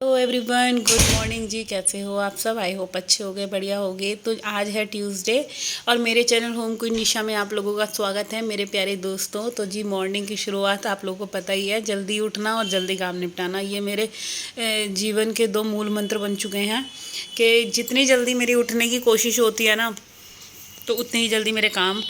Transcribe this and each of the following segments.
Hello everyone, good morning जी। कैसे हो आप सब? आई होप अच्छे हो गए, बढ़िया हो गए। तो आज है ट्यूसडे और मेरे चैनल होम क्वीन निशा में आप लोगों का स्वागत है मेरे प्यारे दोस्तों। तो जी मॉर्निंग की शुरुआत आप लोगों को पता ही है, जल्दी उठना और जल्दी काम निपटाना। ये मेरे जीवन के दो मूल मंत्र बन चुके हैं कि जितनी जल्दी मेरी उठने की कोशिश होती है ना, तो उतनी ही जल्दी मेरे काम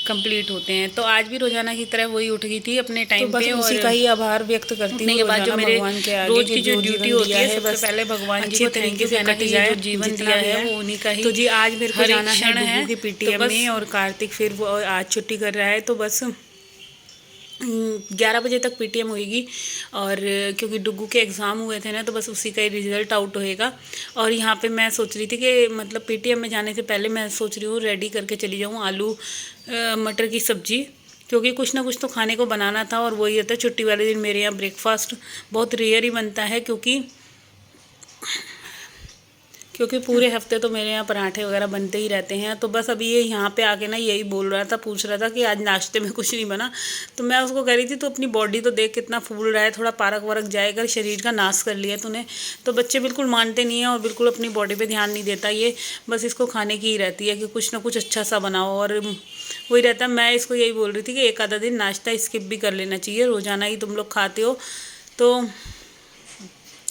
कंप्लीट होते हैं। तो आज भी रोजाना की तरह वही उठ गई थी अपने टाइम पे, और उसी का ही आभार व्यक्त करती हूँ रोजाना जो मेरे भगवान के आगे रोज की जो ड्यूटी होती है, सबसे पहले भगवान जी को तरीके से कट जाए। जो जीवन दिया है वो उन्हीं का ही। तो जी आज मेरे को जाना है डुगू की पीटीएम में, और कार्तिक फिर वो आज छुट्टी कर रहा है, तो बस 11 बजे तक पीटीएम होएगी। और क्योंकि डुगू के एग्ज़ाम हुए थे ना, तो बस उसी का ही रिज़ल्ट आउट होएगा। और यहाँ पे मैं सोच रही थी कि मतलब पीटीएम में जाने से पहले मैं सोच रही हूँ रेडी करके चली जाऊँ आलू मटर की सब्ज़ी, क्योंकि कुछ ना कुछ तो खाने को बनाना था। और वही होता है छुट्टी वाले दिन मेरे यहाँ ब्रेकफास्ट बहुत रेयर ही बनता है, क्योंकि पूरे हफ्ते तो मेरे यहाँ पराठे वगैरह बनते ही रहते हैं। तो बस अभी ये यहाँ पे आके ना यही बोल रहा था, पूछ रहा था कि आज नाश्ते में कुछ नहीं बना। तो मैं उसको कह रही थी तो अपनी बॉडी तो देख कितना फूल रहा है, थोड़ा पार्क वारक जाएगा, शरीर का नाश कर लिया तूने। तो बच्चे बिल्कुल मानते नहीं हैं और बिल्कुल अपनी बॉडी पे ध्यान नहीं देता ये, बस इसको खाने की ही रहती है कि कुछ ना कुछ अच्छा सा बनाओ। और वही रहता है। मैं इसको यही बोल रही थी कि एक आधा दिन नाश्ता स्किप भी कर लेना चाहिए, रोज़ाना ही तुम लोग खाते हो। तो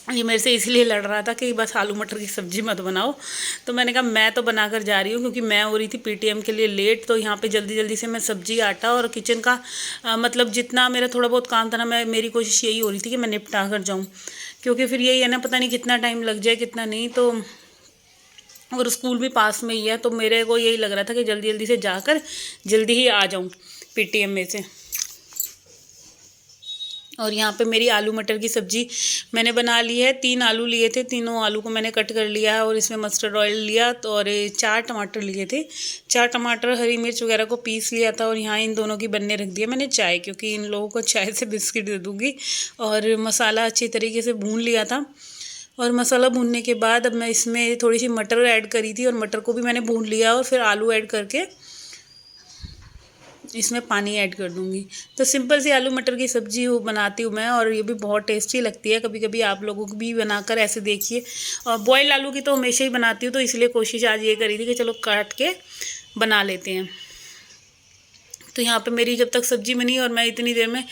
ये मेरे से इसलिए लड़ रहा था कि बस आलू मटर की सब्ज़ी मत बनाओ। तो मैंने कहा मैं तो बनाकर जा रही हूँ, क्योंकि मैं हो रही थी पीटीएम के लिए लेट। तो यहाँ पे जल्दी जल्दी से मैं सब्जी, आटा और किचन का मतलब जितना मेरा थोड़ा बहुत काम था ना, मेरी कोशिश यही हो रही थी कि मैं निपटा कर जाऊँ, क्योंकि फिर यही है ना, पता नहीं कितना टाइम लग जाए कितना नहीं। तो और स्कूल भी पास में ही है, तो मेरे को यही लग रहा था कि जल्दी जल्दी से जाकर जल्दी ही आ जाऊँ पीटीएम में से। और यहाँ पे मेरी आलू मटर की सब्ज़ी मैंने बना ली है। 3 आलू लिए थे, तीनों आलू को मैंने कट कर लिया है, और इसमें मस्टर्ड ऑयल लिया तो, और 4 टमाटर लिए थे। 4 टमाटर, हरी मिर्च वगैरह को पीस लिया था। और यहाँ इन दोनों की बनने रख दिया मैंने चाय, क्योंकि इन लोगों को चाय से बिस्किट दे दूँगी। और मसाला अच्छी तरीके से भून लिया था। और मसाला भूनने के बाद अब मैं इसमें थोड़ी सी मटर ऐड करी थी, और मटर को भी मैंने भून लिया, और फिर आलू ऐड करके इसमें पानी ऐड कर दूंगी। तो सिंपल सी आलू मटर की सब्ज़ी बनाती हूँ मैं, और ये भी बहुत टेस्टी लगती है। कभी कभी आप लोगों को भी बनाकर ऐसे देखिए। और बॉयल आलू की तो हमेशा ही बनाती हूँ, तो इसलिए कोशिश आज ये करी थी कि चलो काट के बना लेते हैं। तो यहाँ पे मेरी जब तक सब्ज़ी बनी, और मैं इतनी देर में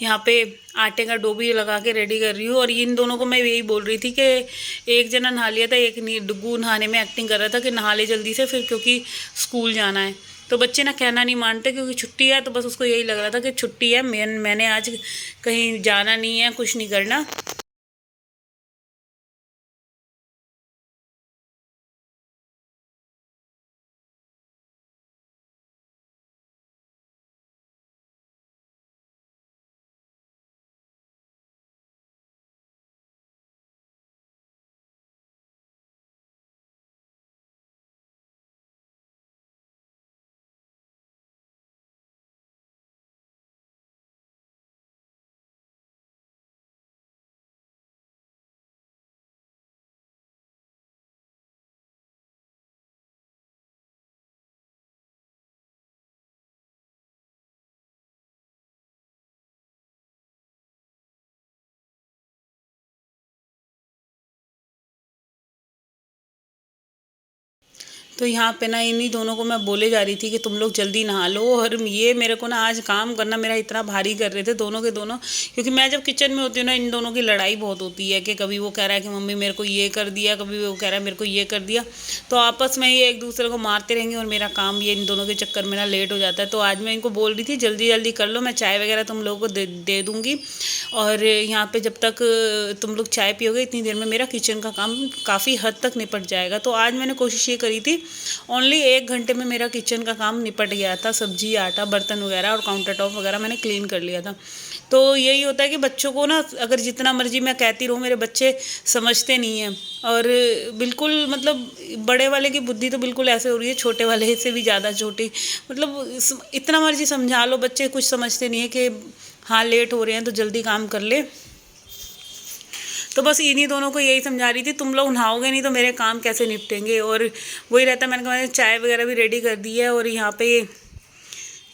यहाँ पे आटे का डो भी लगा के रेडी कर रही हूँ। और इन दोनों को मैं यही बोल रही थी कि एक जना नहा लिया था, एक डुगू नहाने में एक्टिंग कर रहा था कि नहा ले जल्दी से फिर, क्योंकि स्कूल जाना है। तो बच्चे ना कहना नहीं मानते, क्योंकि छुट्टी है, तो बस उसको यही लग रहा था कि छुट्टी है, मैंने आज कहीं जाना नहीं है, कुछ नहीं करना। तो यहाँ पे ना इन्हीं दोनों को मैं बोले जा रही थी कि तुम लोग जल्दी नहा लो। और ये मेरे को ना आज काम करना मेरा इतना भारी कर रहे थे दोनों के दोनों, क्योंकि मैं जब किचन में होती हूँ ना, इन दोनों की लड़ाई बहुत होती है कि कभी वो कह रहा है कि मम्मी मेरे को ये कर दिया, कभी वो कह रहा है मेरे को ये कर दिया। तो आपस में ये एक दूसरे को मारते रहेंगे, और मेरा काम ये इन दोनों के चक्कर में ना लेट हो जाता है। तो आज मैं इनको बोल रही थी जल्दी जल्दी कर लो, मैं चाय वगैरह तुम लोगों को दे दूँगी। और यहाँ पे जब तक तुम लोग चाय पियोगे, इतनी देर में मेरा किचन का काम काफ़ी हद तक निपट जाएगा। तो आज मैंने कोशिश ये करी थी, ओनली 1 घंटे में मेरा किचन का काम निपट गया था। सब्जी, आटा, बर्तन वगैरह और काउंटर टॉप वगैरह मैंने क्लीन कर लिया था। तो यही होता है कि बच्चों को ना, अगर जितना मर्जी मैं कहती रहूँ, मेरे बच्चे समझते नहीं हैं। और बिल्कुल मतलब बड़े वाले की बुद्धि तो बिल्कुल ऐसे हो रही है, छोटे वाले से भी ज़्यादा छोटी। मतलब इतना मर्जी समझा लो, बच्चे कुछ समझते नहीं है कि हाँ लेट हो रहे हैं तो जल्दी काम कर ले। तो बस इन्हीं दोनों को यही समझा रही थी, तुम लोग नहाओगे नहीं तो मेरे काम कैसे निपटेंगे। और वही रहता है, मैंने कहा मैंने चाय वगैरह भी रेडी कर दी है। और यहाँ पे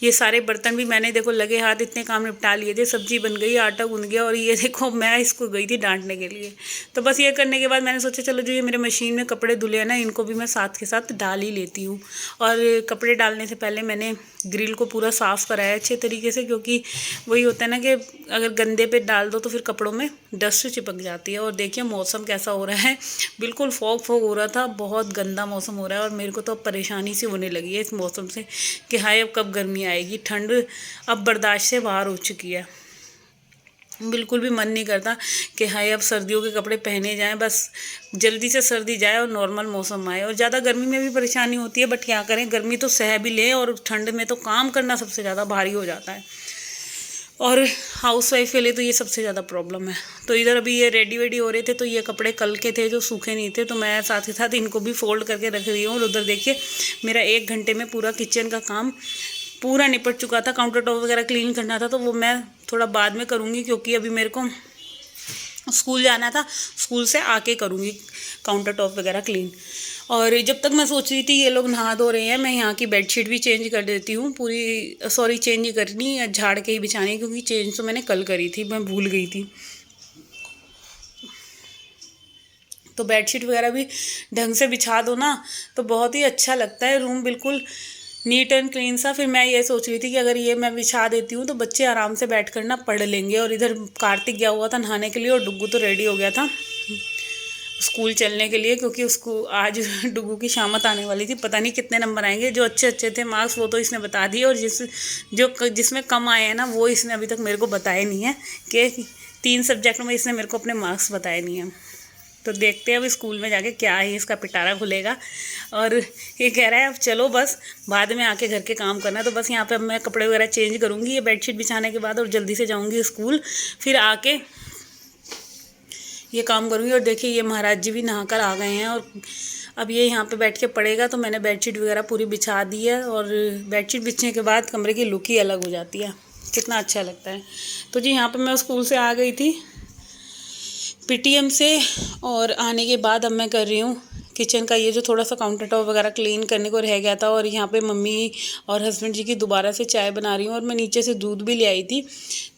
ये सारे बर्तन भी मैंने देखो लगे हाथ इतने काम निपटा लिए थे, सब्जी बन गई, आटा गूंद गया, और ये देखो मैं इसको गई थी डांटने के लिए। तो बस ये करने के बाद मैंने सोचा चलो जो ये मेरे मशीन में कपड़े धुले हैं ना, इनको भी मैं साथ के साथ डाल ही लेती हूँ। और कपड़े डालने से पहले मैंने ग्रिल को पूरा साफ़ कराया अच्छे तरीके से, क्योंकि वही होता है ना कि अगर गंदे पे डाल दो तो फिर कपड़ों में डस्ट चिपक जाती है। और देखिए मौसम कैसा हो रहा है, बिल्कुल फॉग हो रहा था, बहुत गंदा मौसम हो रहा है। और मेरे को तो अब परेशानी सी होने लगी है इस मौसम से कि हाय अब कब गर्मी आएगी। ठंड अब बर्दाश्त से बाहर हो चुकी है, बिल्कुल भी मन नहीं करता कि हाय अब सर्दियों के कपड़े पहने जाएं, बस जल्दी से सर्दी जाए और नॉर्मल मौसम आए। और ज़्यादा गर्मी में भी परेशानी होती है, बट क्या करें, गर्मी तो सह भी लें, और ठंड में तो काम करना सबसे ज़्यादा भारी हो जाता है। और हाउसवाइफ के लिए तो ये सबसे ज़्यादा प्रॉब्लम है। तो इधर अभी ये रेडी वेडी हो रहे थे, तो ये कपड़े कल के थे जो सूखे नहीं थे, तो मैं साथ ही साथ इनको भी फोल्ड करके रख रही हूँ। और उधर देखिए मेरा 1 घंटे में पूरा किचन का काम पूरा निपट चुका था। काउंटर टॉप वगैरह क्लीन करना था, तो वो मैं थोड़ा बाद में करूँगी, क्योंकि अभी मेरे को स्कूल जाना था, स्कूल से आके करूँगी काउंटर टॉप वगैरह क्लीन। और जब तक मैं सोच रही थी ये लोग नहा धो रहे हैं, मैं यहाँ की बेडशीट भी चेंज कर देती हूँ पूरी, सॉरी चेंज ही करनी है, झाड़ के ही बिछानी, क्योंकि चेंज तो मैंने कल करी थी, मैं भूल गई थी। तो बेडशीट वगैरह भी ढंग से बिछा दो ना, तो बहुत ही अच्छा लगता है, रूम बिल्कुल नीट एंड क्लीन सा। फिर मैं ये सोच रही थी कि अगर ये मैं बिछा देती हूँ तो बच्चे आराम से बैठ कर ना पढ़ लेंगे। और इधर कार्तिक गया हुआ था नहाने के लिए, और डुग्गू तो रेडी हो गया था स्कूल चलने के लिए, क्योंकि उसको आज डुग्गू की शामत आने वाली थी। पता नहीं कितने नंबर आएंगे, जो अच्छे अच्छे थे मार्क्स वो तो इसने बता दिए, और जिसमें कम आए हैं ना वो इसने अभी तक मेरे को बताए नहीं है, कि 3 सब्जेक्ट में इसने मेरे को अपने मार्क्स बताए नहीं हैं। तो देखते हैं अब स्कूल में जाके क्या ही इसका पिटारा खुलेगा। और ये कह रहा है अब चलो बस बाद में आके घर के काम करना। तो बस यहाँ पे अब मैं कपड़े वगैरह चेंज करूँगी ये बेडशीट बिछाने के बाद, और जल्दी से जाऊँगी स्कूल, फिर आके ये काम करूँगी। और देखिए ये महाराज जी भी नहा कर आ गए हैं, और अब ये यहाँ पे बैठ के पड़ेगा। तो मैंने बेडशीट वगैरह पूरी बिछा दी है, और बेडशीट बिछने के बाद कमरे की लुक ही अलग हो जाती है, कितना अच्छा लगता है। तो जी यहाँ पे मैं स्कूल से आ गई थी पीटीएम से, और आने के बाद अब मैं कर रही हूँ किचन का ये जो थोड़ा सा काउंटर टॉप वगैरह क्लीन करने को रह गया था। और यहाँ पे मम्मी और हस्बैंड जी की दोबारा से चाय बना रही हूँ, और मैं नीचे से दूध भी ले आई थी।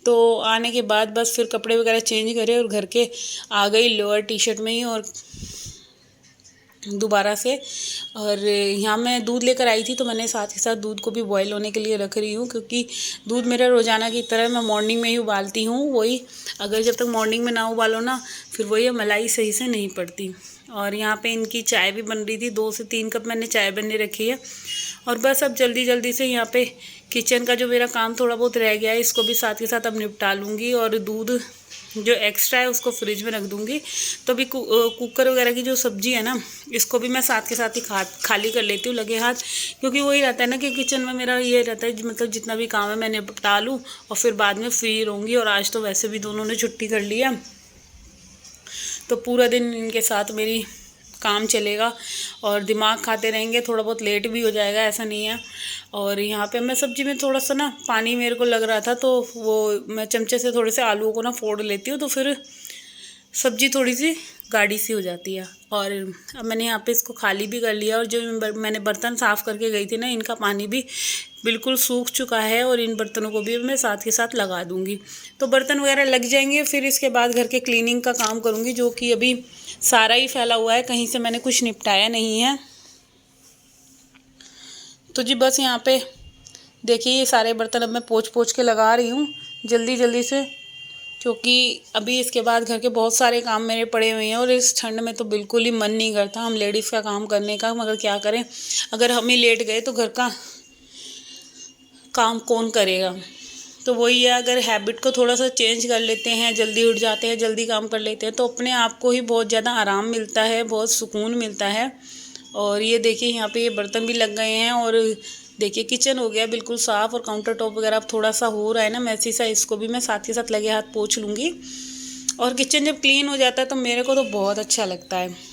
तो आने के बाद बस फिर कपड़े वगैरह चेंज करे और घर के आ गई लोअर टी शर्ट में ही, और दोबारा से। और यहाँ मैं दूध लेकर आई थी, तो मैंने साथ ही साथ दूध को भी बॉईल होने के लिए रख रही हूँ, क्योंकि दूध मेरा रोज़ाना की तरह मैं मॉर्निंग में ही उबालती हूँ। वही अगर जब तक मॉर्निंग में ना उबालो ना, फिर वही मलाई सही से नहीं पड़ती। और यहाँ पे इनकी चाय भी बन रही थी, 2 से 3 कप मैंने चाय बनने रखी है। और बस अब जल्दी जल्दी से यहाँ पे किचन का जो मेरा काम थोड़ा बहुत रह गया है, इसको भी साथ के साथ अब निपटा लूँगी। और दूध जो एक्स्ट्रा है उसको फ्रिज में रख दूँगी। तो अभी कुकर वगैरह की जो सब्ज़ी है ना, इसको भी मैं साथ के साथ ही खाली कर लेती हूँ लगे हाथ, क्योंकि वही रहता है ना कि किचन में मेरा ये रहता है मतलब जितना भी काम है मैं निपटा लूँ, और फिर बाद में फ्री रहूँगी। और आज तो वैसे भी दोनों ने छुट्टी कर ली है, तो पूरा दिन इनके साथ मेरी काम चलेगा, और दिमाग खाते रहेंगे, थोड़ा बहुत लेट भी हो जाएगा, ऐसा नहीं है। और यहाँ पे मैं सब्ज़ी में थोड़ा सा ना पानी मेरे को लग रहा था, तो वो मैं चमचे से थोड़े से आलूओं को ना फोड़ लेती हूँ, तो फिर सब्ज़ी थोड़ी सी गाढ़ी सी हो जाती है। और अब मैंने यहाँ पे इसको खाली भी कर लिया, और जो मैंने बर्तन साफ़ करके गई थी ना, इनका पानी भी बिल्कुल सूख चुका है, और इन बर्तनों को भी मैं साथ के साथ लगा दूँगी। तो बर्तन वगैरह लग जाएंगे, फिर इसके बाद घर के क्लीनिंग का काम करूँगी, जो कि अभी सारा ही फैला हुआ है, कहीं से मैंने कुछ निपटाया नहीं है। तो जी बस यहाँ पे देखिए ये सारे बर्तन अब मैं पोंछ पोंछ के लगा रही हूँ जल्दी जल्दी से, क्योंकि अभी इसके बाद घर के बहुत सारे काम मेरे पड़े हुए हैं। और इस ठंड में तो बिल्कुल ही मन नहीं करता हम लेडीज़ का काम करने का, मगर क्या करें, अगर हम ही लेट गए तो घर का काम कौन करेगा। तो वही है, अगर हैबिट को थोड़ा सा चेंज कर लेते हैं, जल्दी उठ जाते हैं, जल्दी काम कर लेते हैं, तो अपने आप को ही बहुत ज़्यादा आराम मिलता है, बहुत सुकून मिलता है। और ये देखिए यहाँ पे ये बर्तन भी लग गए हैं, और देखिए किचन हो गया बिल्कुल साफ़, और काउंटर टॉप वगैरह अब थोड़ा सा हो रहा है ना मैसी सा, इसको भी मैं साथ के साथ लगे हाथ पोंछ लूँगी। और किचन जब क्लीन हो जाता है तो मेरे को तो बहुत अच्छा लगता है।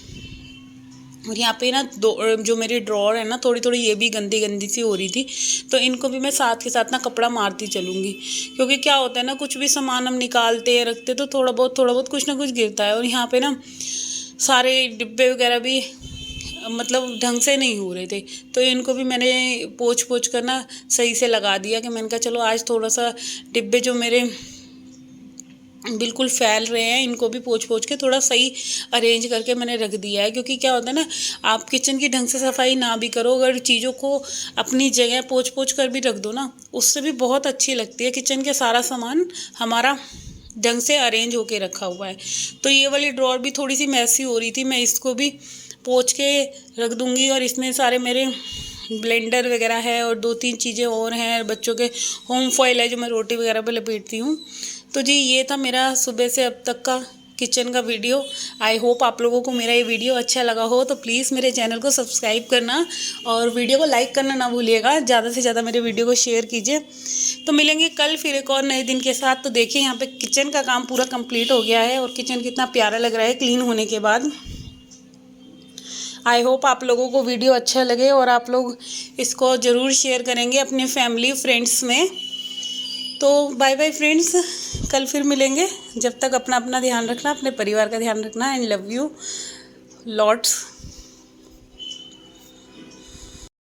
और यहाँ पे ना जो मेरी ड्रॉर है ना, थोड़ी थोड़ी ये भी गंदी गंदी सी हो रही थी, तो इनको भी मैं साथ के साथ ना कपड़ा मारती चलूँगी, क्योंकि क्या होता है ना, कुछ भी सामान हम निकालते हैं रखते तो थोड़ा बहुत कुछ ना कुछ गिरता है। और यहाँ पे ना सारे डिब्बे वगैरह भी मतलब ढंग से नहीं हो रहे थे, तो इनको भी मैंने पोंछ पोंछ कर ना सही से लगा दिया कि मैंने कहा चलो आज थोड़ा सा डिब्बे जो मेरे बिल्कुल फैल रहे हैं इनको भी पोंछ पोंछ के थोड़ा सही अरेंज करके मैंने रख दिया है। क्योंकि क्या होता है ना, आप किचन की ढंग से सफाई ना भी करो, अगर चीज़ों को अपनी जगह पोंछ पोंछ कर भी रख दो ना, उससे भी बहुत अच्छी लगती है। किचन के सारा सामान हमारा ढंग से अरेंज होके रखा हुआ है। तो ये वाली ड्रॉअर भी थोड़ी सी मैसी हो रही थी, मैं इसको भी पोंछ के रख दूँगी। और इसमें सारे मेरे ब्लेंडर वगैरह है और 2-3 चीज़ें और हैं, बच्चों के होम फॉयल है जो मैं रोटी वगैरह पे लपेटती हूँ। तो जी ये था मेरा सुबह से अब तक का किचन का वीडियो। आई होप आप लोगों को मेरा ये वीडियो अच्छा लगा हो, तो प्लीज़ मेरे चैनल को सब्सक्राइब करना और वीडियो को लाइक करना ना भूलिएगा। ज़्यादा से ज़्यादा मेरे वीडियो को शेयर कीजिए। तो मिलेंगे कल फिर एक और नए दिन के साथ। तो देखिए यहाँ पे किचन का काम पूरा कंप्लीट हो गया है और किचन कितना प्यारा लग रहा है क्लीन होने के बाद। आई होप आप लोगों को वीडियो अच्छा लगे और आप लोग इसको ज़रूर शेयर करेंगे अपने फैमिली फ्रेंड्स में। तो बाय बाय फ्रेंड्स, कल फिर मिलेंगे। जब तक अपना अपना ध्यान रखना, अपने परिवार का ध्यान रखना। And love you lots.